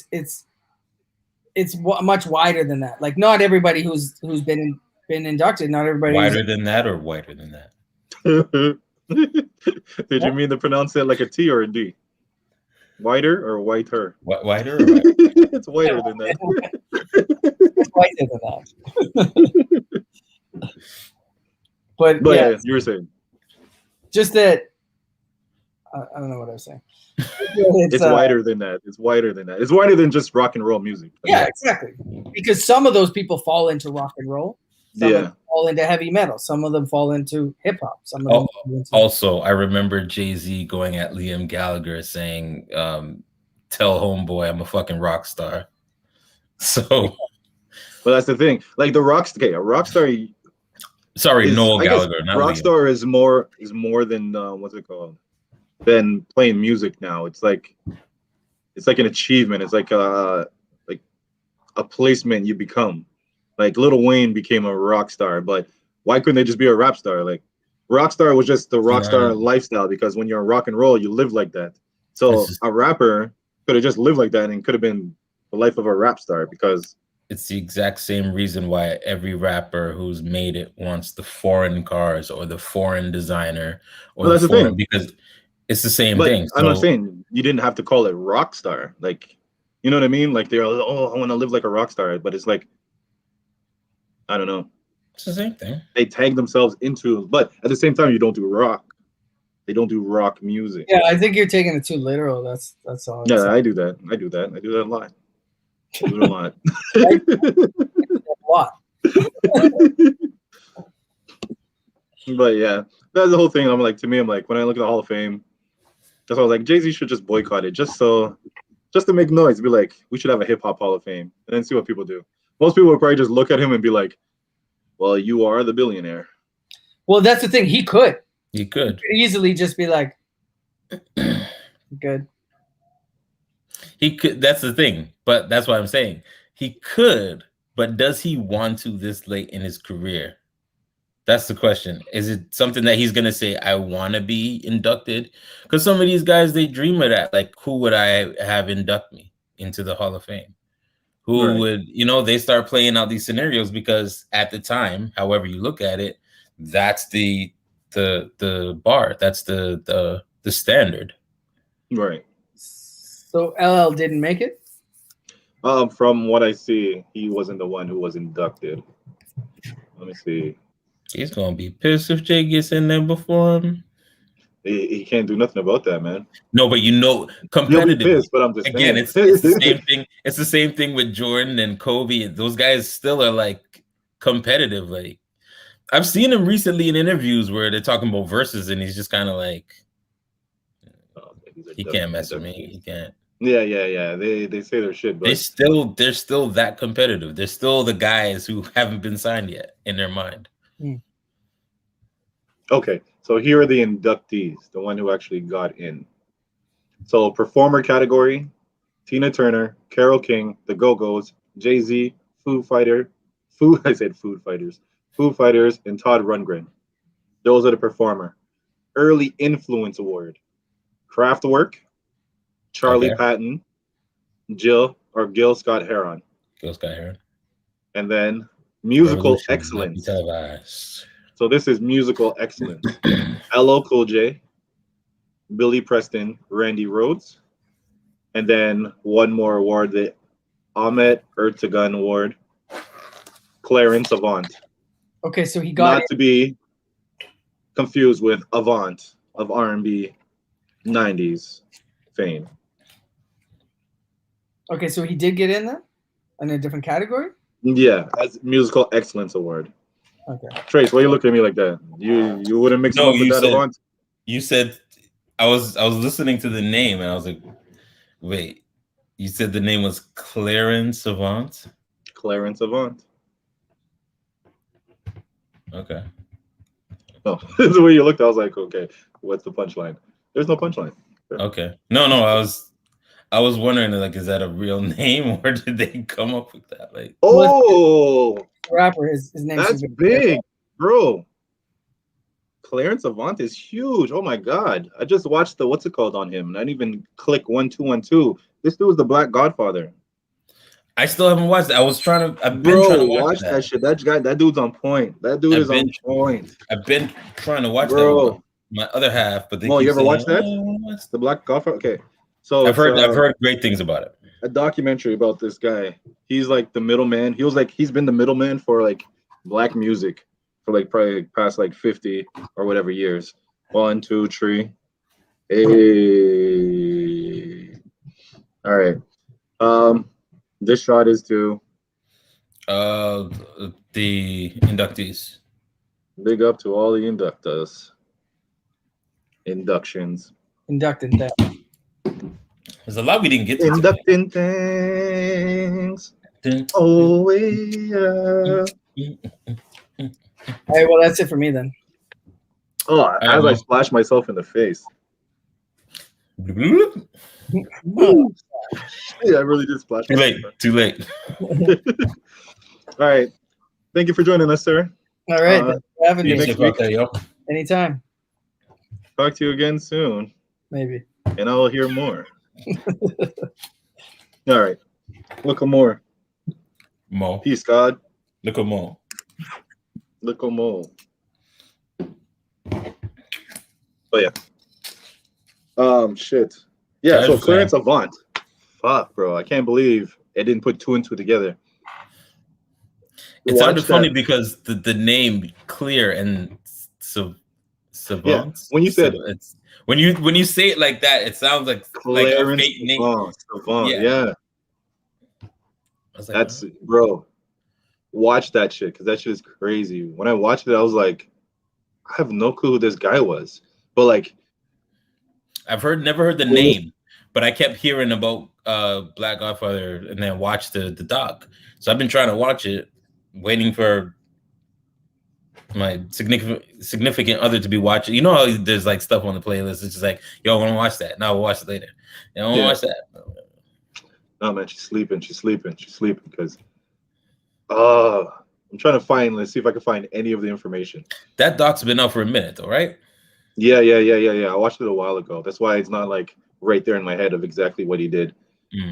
It's much wider than that. Like, not everybody who's been inducted. Not everybody. Wider than that, or whiter than that. Did you mean to pronounce it like a T or a D? Whiter or whiter? Whiter. Or whiter? It's whiter than that. It's whiter than that. But yeah, you were saying just that. I don't know what I was saying. It's wider than that. It's wider than that. It's wider than just rock and roll music. Yeah, exactly. Because some of those people fall into rock and roll. Some of them fall into heavy metal. Some of them fall into hip hop. Some of them also, I remember Jay-Z going at Liam Gallagher saying, "Tell homeboy I'm a fucking rock star." So, well, that's the thing. Like the rock star. Sorry, Noel Gallagher. Not Rockstar is more than what's it called? Than playing music now. It's like an achievement. It's like a placement you become. Like Lil Wayne became a rock star, but why couldn't they just be a rap star? Like rock star was just the rock star lifestyle because when you're in rock and roll, you live like that. So a rapper could have just lived like that and could have been the life of a rap star because it's the exact same reason why every rapper who's made it wants the foreign cars or the foreign designer or that's the thing. Because it's the same thing. I'm not saying you didn't have to call it rock star. Like, you know what I mean? Like they're I want to live like a rock star, but it's like, I don't know. It's the same thing. They tag themselves into, but at the same time, you don't do rock. They don't do rock music. Yeah, I think you're taking it too literal. That's all. Yeah, I do that. I do that a lot. I do it a lot. But yeah, that's the whole thing. I'm like, to me, I'm like, when I look at the Hall of Fame, that's why I was like, Jay-Z should just boycott it, just to make noise. Be like, we should have a hip hop Hall of Fame, and then see what people do. Most people would probably just look at him and be like, well, you are the billionaire. Well, that's the thing. He could easily just be like, good. He could. That's the thing. But that's what I'm saying. He could, but does he want to this late in his career? That's the question. Is it something that he's going to say, I want to be inducted? Because some of these guys, they dream of that. Like, who would I have induct me into the Hall of Fame? who Right. would, they start playing out these scenarios because at the time, however you look at it, that's the bar, that's the standard. Right. So LL didn't make it. From what I see, he wasn't the one who was inducted. Let me see. He's gonna be pissed if Jay gets in there before him. He can't do nothing about that, man. No, but He'll be competitively. pissed, but I'm just Again, saying. it's the same thing. It's the same thing with Jordan and Kobe. Those guys still are like competitive. Like I've seen him recently in interviews where they're talking about verses, and he's just kind of like, he can't mess with me. He can't. Yeah. They say their shit, but They're still that competitive. They're still the guys who haven't been signed yet in their mind. Okay, so here are the inductees, the one who actually got in. So performer category: Tina Turner, Carole King, The Go-Go's, Jay-Z, Foo Fighters, and Todd Rundgren. Those are the performer. Early Influence Award: Kraftwerk, Charlie Patton, Gil Scott Heron. Gil Scott Heron. And then musical Revolution, excellence. televised. So this is musical excellence. LL Cool J, Billy Preston, Randy Rhoads, and then one more award, the Ahmet Ertegun Award, Clarence Avant. Okay, so he got not to be confused with Avant of R&B 90s fame. Okay, so he did get in there in a different category? Yeah, as musical excellence award. Okay. Trace, why are you looking at me like that? You wouldn't mix him up with that Avant? You said I was listening to the name and I was like, wait, you said the name was Clarence Avant? Clarence Avant. Okay. Oh, the way you looked, I was like, okay, what's the punchline? There's no punchline. Okay. No, I was wondering, like, is that a real name or did they come up with that? Like, oh, rapper, his name. That's big, bro. Clarence Avant is huge. Oh my god! I just watched the what's it called on him. I didn't even click 1212. This dude was the Black Godfather. I still haven't watched it. I've been trying to watch that shit. That dude's on point. That dude is on point. I've been trying to watch that with my other half, but they you ever watched that? The Black Godfather. Okay, so I've heard great things about it. A documentary about this guy. He's like the middleman. He's been the middleman for like black music for like probably past like 50 or whatever years. 1, 2, 3. Hey. All right. This shot is to the inductees. Big up to all the inductors. Inductions. Inducting that. There's a lot we didn't get to. Inducting things. Oh yeah. All right, well that's it for me then. Oh, as I splash myself in the face. Yeah, I really did splash. Too late. All right. Thank you for joining us, sir. All right. Thanks for having me. Next week. Anytime. Talk to you again soon. Maybe. And I will hear more. All right. Look more. Mo. Peace, God. Look more. Look more. Oh yeah. Shit. Yeah, so Clarence Avant. Fuck, bro. I can't believe it didn't put 2 and 2 together. It sounded funny because the name Clear and Savant. Yeah. When you said when you say it like that, it sounds like Clarence a fake name. Savant. Yeah. That's bro. Watch that shit because that shit is crazy. When I watched it, I was like, I have no clue who this guy was. But like, I've never heard the name, but I kept hearing about Black Godfather and then watched the doc. So I've been trying to watch it, waiting for my significant other to be watching. You know how there's like stuff on the playlist. It's just like, yo, I want to watch that. No, we'll watch it later. I want to watch that. No, man, she's sleeping because I'm trying to find. Let's see if I can find any of the information. That doc's been out for a minute, though, right? Yeah. I watched it a while ago. That's why it's not like right there in my head of exactly what he did.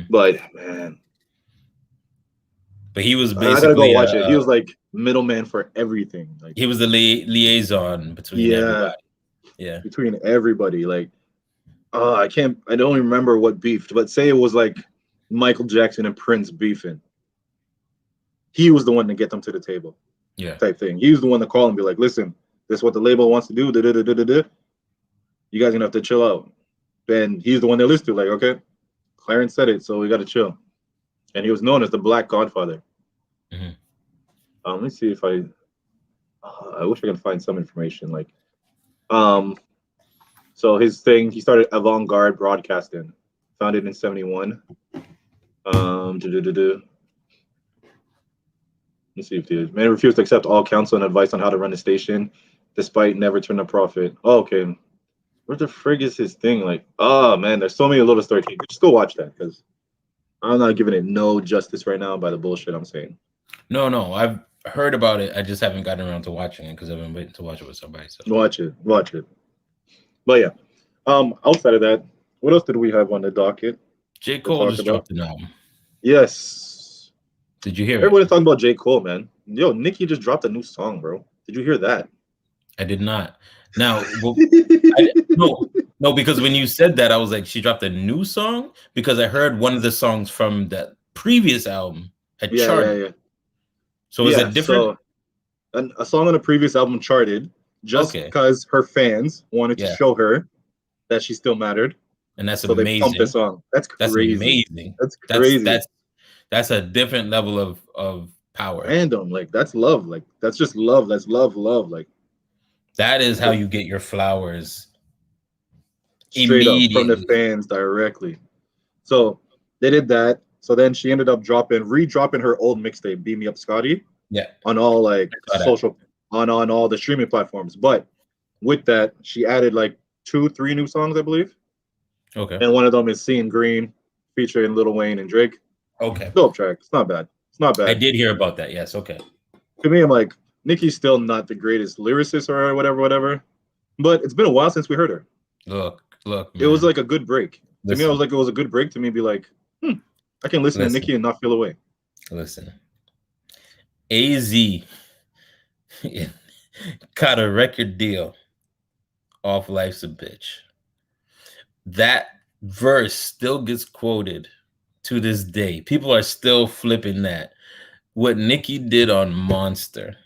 But man, But he was I gotta go basically watch it. He was like middleman for everything. Like he was the liaison between everybody. Yeah. Between everybody. Like, I don't remember what beefed, but say it was like Michael Jackson and Prince beefing. He was the one to get them to the table. Yeah. Type thing. He was the one to call and be like, listen, this is what the label wants to do. You guys gonna have to chill out. Then he's the one they listen to, like, okay, Clarence said it, so we gotta chill. And he was known as the Black Godfather. Mhm. Let me see if I wish I could find some information. Like, so his thing, he started Avant-Garde Broadcasting, founded in '71. Let's see if the man refused to accept all counsel and advice on how to run the station, despite never turning a profit. Oh, okay. Where the frig is his thing? Like, oh man, there's so many little stories. Just go watch that because I'm not giving it no justice right now by the bullshit I'm saying. No, I've heard about it. I just haven't gotten around to watching it because I've been waiting to watch it with somebody. So Watch it. But yeah, outside of that, what else did we have on the docket? J. Cole just dropped an album. Yes. Did you hear it? Everybody's talking about J. Cole, man. Yo, Nicki just dropped a new song, bro. Did you hear that? I did not. Now, no, because when you said that, I was like, she dropped a new song because I heard one of the songs from that previous album had charted. Yeah. So is it different? So, a song on a previous album charted just because her fans wanted to show her that she still mattered. And that's so amazing. They pumped the song. That's crazy. Amazing. That's crazy. That's a different level of power. Random. Like, that's love. Like, that's just love. That's love. Like, that is how you get your flowers straight up from the fans directly. So they did that. So then she ended up re-dropping her old mixtape, Beat Me Up Scotty. Yeah. On all like social, on all the streaming platforms. But with that, she added like 2-3 new songs, I believe. Okay. And one of them is Seeing Green, featuring Lil Wayne and Drake. Okay. Dope track. It's not bad. I did hear about that. Yes. Okay. To me, I'm like, Nicki's still not the greatest lyricist or whatever. But it's been a while since we heard her. Look. Man. It was like a good break. To me, it was a good break to me. Be like, I can listen to Nicki and not feel away. Listen, AZ got a record deal off Life's a Bitch. That verse still gets quoted to this day. People are still flipping that. What Nicki did on Monster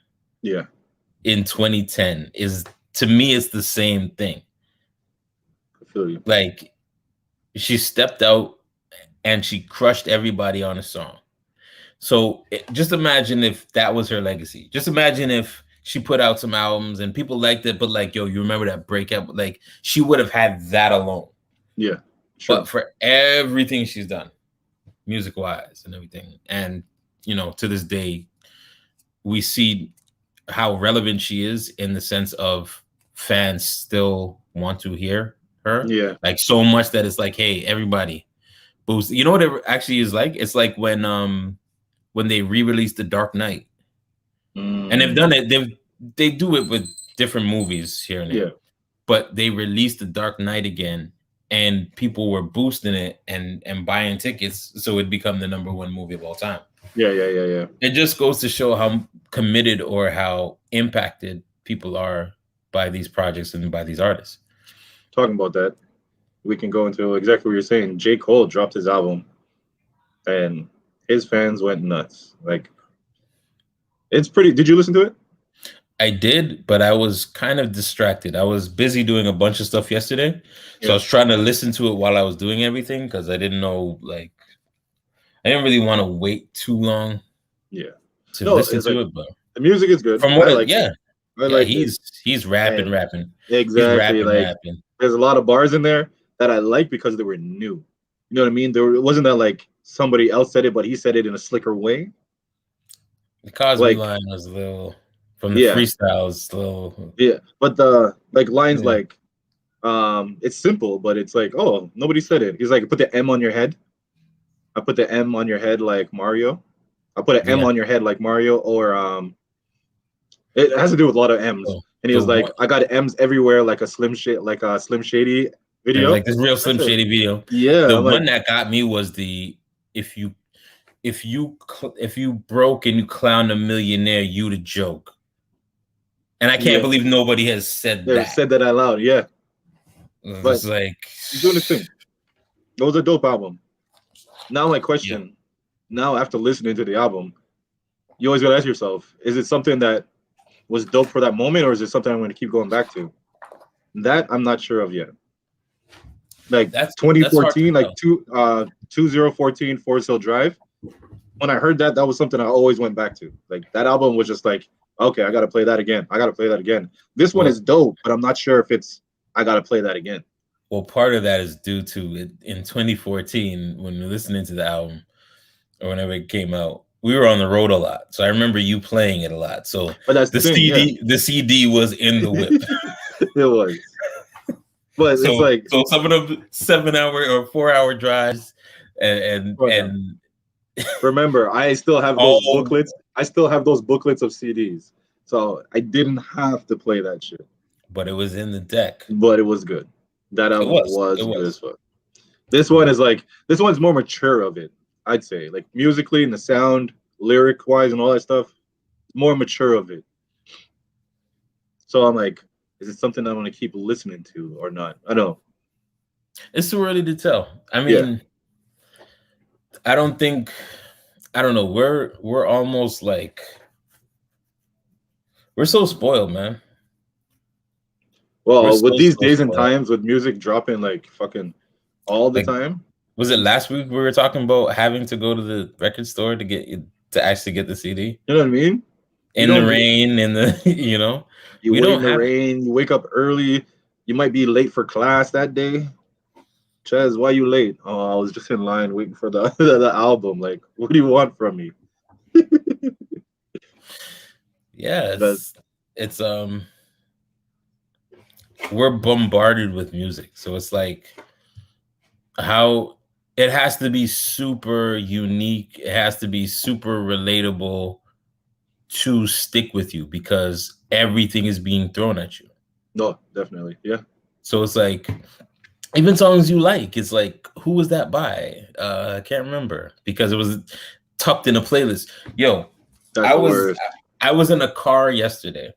in 2010 is, to me, it's the same thing. I feel you. Like, she stepped out and she crushed everybody on a song. So just imagine if that was her legacy. Just imagine if she put out some albums and people liked it, but like, yo, you remember that breakup? Like, she would have had that alone. Yeah. Sure. But for everything she's done, music-wise and everything, and, you know, to this day, we see how relevant she is in the sense of fans still want to hear her. Yeah. Like, so much that it's like, hey, everybody, boost. You know what it actually is like? It's like when they re-released The Dark Knight. And they've done it, they do it with different movies here and there. Yeah. But they released The Dark Knight again, and people were boosting it and buying tickets, so it become the #1 movie of all time. Yeah. It just goes to show how committed or how impacted people are by these projects and by these artists. Talking about that, we can go into exactly what you're saying. J. Cole dropped his album, and his fans went nuts. Like, it's pretty. Did you listen to it? I did, but I was kind of distracted. I was busy doing a bunch of stuff yesterday, so I was trying to listen to it while I was doing everything because I didn't know, like, I didn't really want to wait too long. To listen to it, but the music is good. From what he's rapping. Exactly. Rapping. There's a lot of bars in there that I like because they were new. You know what I mean? It wasn't that like somebody else said it, but he said it in a slicker way. The Cosby line was a little from the freestyles, but the lines like it's simple, but it's like, oh, nobody said it. He's like, put the M on your head. I put the M on your head like Mario. I put an M on your head like Mario, or it has to do with a lot of M's. And he was like, I got M's everywhere, like a Slim Shady video. Like this real Slim Shady video. Yeah. The one that got me was if if you broke and you clown a millionaire, you the joke. And I can't believe nobody has said They've that. said that out loud, yeah. It's like he's doing his thing. It was a dope album. Now my question, now after listening to the album, you always gotta ask yourself, is it something that was dope for that moment, or is it something I'm gonna keep going back to? That I'm not sure of yet. Like that's 2014, like 2014 Forest Hill Drive. When I heard that, that was something I always went back to. Like that album was just like, okay, I gotta play that again. I gotta play that again. This one is dope, but I'm not sure if it's I gotta play that again. Well, part of that is due to it in 2014 when we were listening to the album or whenever it came out. We were on the road a lot, so I remember you playing it a lot. So, but that's the thing, the CD was in the whip. It was, but so, it's like some of them 7-hour or 4-hour drives, and remember, I still have those booklets. I still have those booklets of CDs, so I didn't have to play that shit. But it was in the deck. But it was good. That album was good as fuck. This one is like, this one's more mature of it, I'd say. Like musically and the sound, lyric wise and all that stuff, more mature of it. So I'm like, is it something I want to keep listening to or not? I don't know. It's too early to tell. I mean, I don't know. We're almost like, we're so spoiled, man. Well, with these days and times, with music dropping like fucking all the time. Was it last week we were talking about having to go to the record store to actually get the CD? You know what I mean? In the rain, in the you wait in the rain. You wake up early. You might be late for class that day. Chaz, why you late? Oh, I was just in line waiting for the album. Like, what do you want from me? Yeah, it's we're bombarded with music, so it's like how it has to be super unique. It has to be super relatable to stick with you because everything is being thrown at you. No, definitely, yeah. So it's like even songs you like. It's like, who was that by? I can't remember because it was tucked in a playlist. Yo, I was in a car yesterday.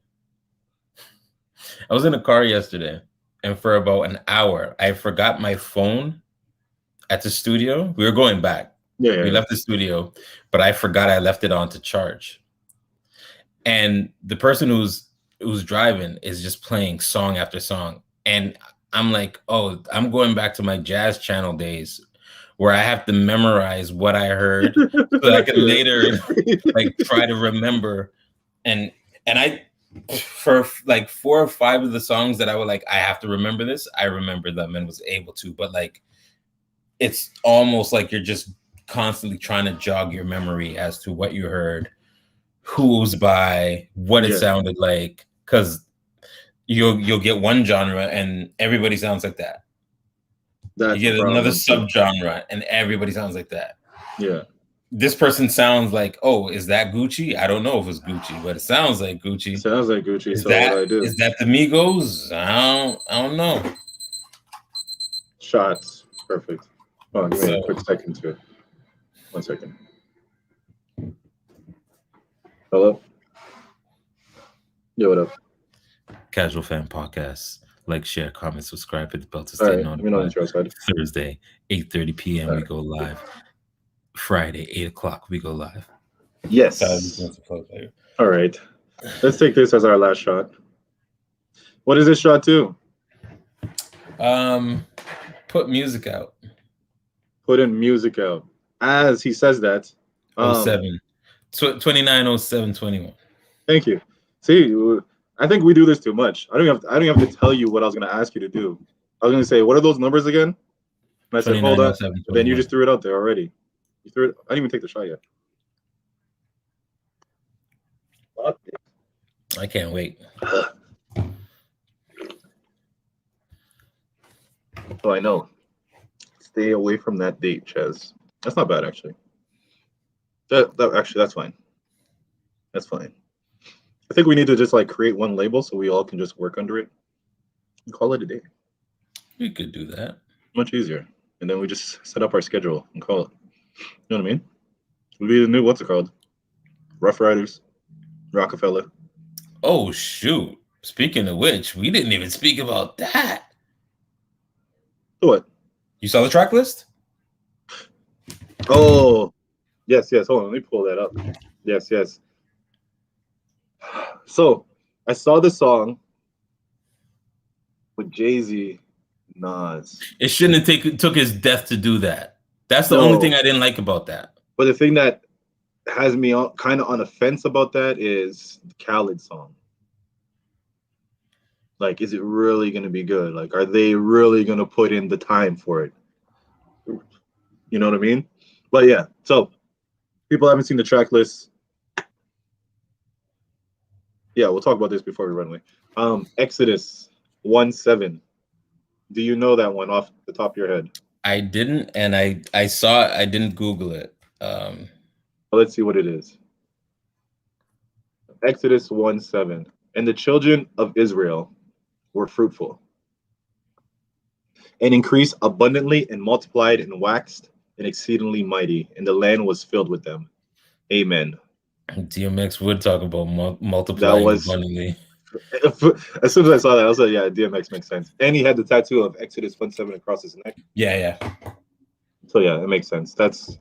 And for about an hour, I forgot my phone at the studio. We were going back. We left the studio, but I forgot I left it on to charge. And the person who's driving is just playing song after song. And I'm like, oh, I'm going back to my jazz channel days where I have to memorize what I heard so that I can later like try to remember. And I, for like 4 or 5 of the songs that I would like, I have to remember this, I remember them and was able to, but like, it's almost like you're just constantly trying to jog your memory as to what you heard, who was by, what it sounded like, because you'll get one genre and everybody sounds like that. You get another subgenre and everybody sounds like that. Yeah. This person sounds like, oh, is that Gucci? I don't know if it's Gucci, but it sounds like Gucci. Is that the Migos? I don't know. Shots. Perfect. Oh, give me a quick second to it. 1 second. Hello? Yo, what up? Casual Fan Podcast. Like, share, comment, subscribe, hit the bell to stay notified. Thursday, 8:30 p.m. we go live. Friday, 8 o'clock we go live. Yes. All right. Let's take this as our last shot. What is this shot to? Put music out. Put in music out. As he says that. 290721. Thank you. See, I think we do this too much. I don't have to tell you what I was going to ask you to do. I was going to say, what are those numbers again? And I said, hold on. Then you just threw it out there already. You threw it. I didn't even take the shot yet. I can't wait. Oh, I know. Stay away from that date, Ches. That's not bad, actually. That's fine. That's fine. I think we need to just like create one label so we all can just work under it and call it a day. We could do that. Much easier. And then we just set up our schedule and call it. You know what I mean? Would be the new what's it called? Rough Riders, Rockefeller. Oh shoot! Speaking of which, we didn't even speak about that. What? You saw the track list? Oh, yes. Hold on, let me pull that up. Yes. So I saw the song with Jay-Z, Nas. It shouldn't have took his death to do that. That's the No. only thing I didn't like about that. But the thing that has me kind of on the fence about that is the Khaled song. Like, is it really going to be good? Like, are they really going to put in the time for it? You know what I mean? But yeah, so people haven't seen the track list. Yeah, we'll talk about this before we run away. Exodus 1:7. Do you know that one off the top of your head? I didn't, and I saw it. I didn't Google it. Let's see what it is. Exodus 1:7. And the children of Israel were fruitful and increased abundantly and multiplied and waxed and exceedingly mighty, and the land was filled with them. Amen. DMX would talk about multiplying abundantly. As soon as I saw that, I was like, yeah, DMX makes sense. And he had the tattoo of Exodus 1:7 across his neck. Yeah. So yeah, it makes sense. That's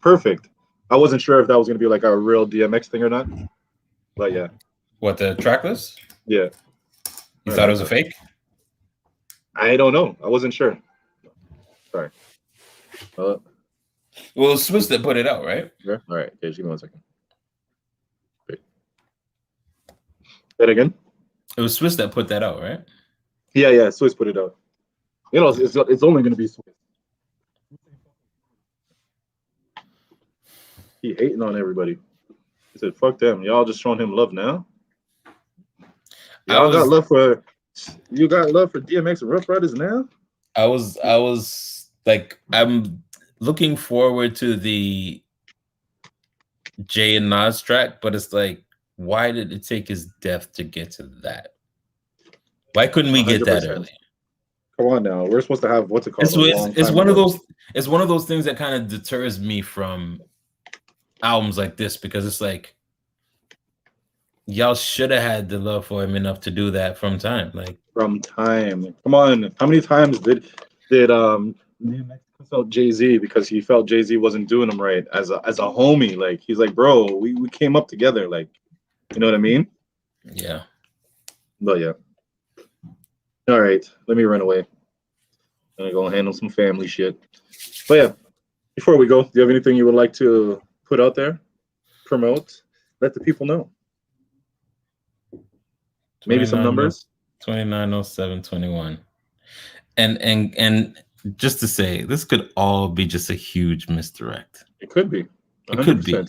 perfect. I wasn't sure if that was going to be like a real DMX thing or not. But yeah. What, the track list? Yeah. You thought it was a fake? I don't know. I wasn't sure. Sorry. Well, it's Swiss that put it out, right? Yeah. All right. Okay, just give me 1 second. Wait. Say it again? It was Swiss that put that out, right? Yeah. Swiss put it out. You know, it's only going to be Swiss. He hating on everybody. He said, "Fuck them. Y'all just showing him love now. Y'all got love for DMX and Rough Riders now." I was like, I'm looking forward to the Jay and Nas track, but it's like, why did it take his death to get to that? Why couldn't we get 100%. that early? Come on now, we're supposed to have what's it called? It's one of those. It's one of those things that kind of deters me from albums like this, because it's like, y'all should have had the love for him enough to do that from time. Come on, how many times did DMX consult Jay-Z because he felt Jay-Z wasn't doing him right as a homie? Like, he's like, bro, we came up together. Like, you know what I mean? Yeah. But yeah. All right, let me run away. I'm gonna go handle some family shit. But yeah, before we go, do you have anything you would like to put out there, promote, let the people know? Maybe some numbers. 290721. And just to say, this could all be just a huge misdirect. It could be. 100%. It could be.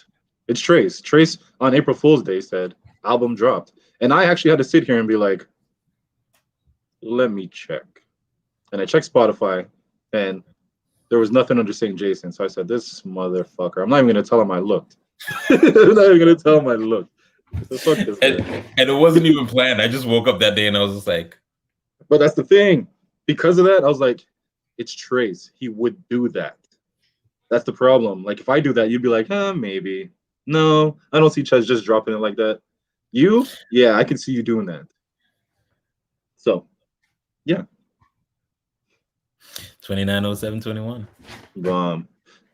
It's Trace. Trace on April Fool's Day said album dropped, and I actually had to sit here and be like, let me check. And I checked Spotify, and there was nothing under St. Jason. So I said, this motherfucker. I'm not even gonna tell him I looked. I'm not even gonna tell him I looked. So fuck this guy. And it wasn't even planned. I just woke up that day and I was just like, but that's the thing. Because of that, I was like, it's Trace. He would do that. That's the problem. Like, if I do that, you'd be like, maybe. No, I don't see Chaz just dropping it like that. You? Yeah, I can see you doing that. So, yeah. 290721.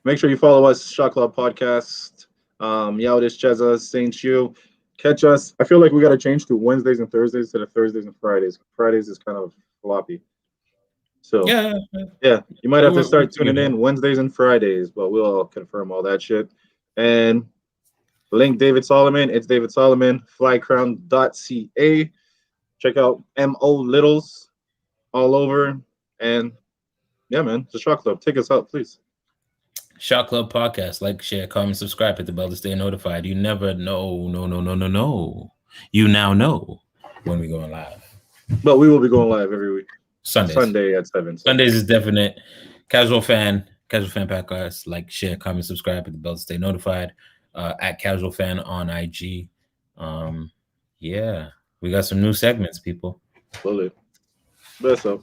Make sure you follow us, Shot Club Podcast. Yaudish Cheza, Saint You. Catch us. I feel like we got to change to Wednesdays and Thursdays instead of Thursdays and Fridays. Fridays is kind of floppy. So yeah, you might have to start tuning in Wednesdays and Fridays, but we'll confirm all that shit. And link David Solomon. It's David Solomon, flycrown.ca. Check out MO Littles all over. And yeah, man, the Shot Club. Take us out, please. Shot Club Podcast. Like, share, comment, subscribe, hit the bell to stay notified. You never know. No. You now know when we're going live. But we will be going live every week. Sunday at 7. Sundays is definite. Casual fan podcast. Like, share, comment, subscribe, hit the bell to stay notified. At Casual Fan on IG. Yeah, we got some new segments, people. Bullet. Best up.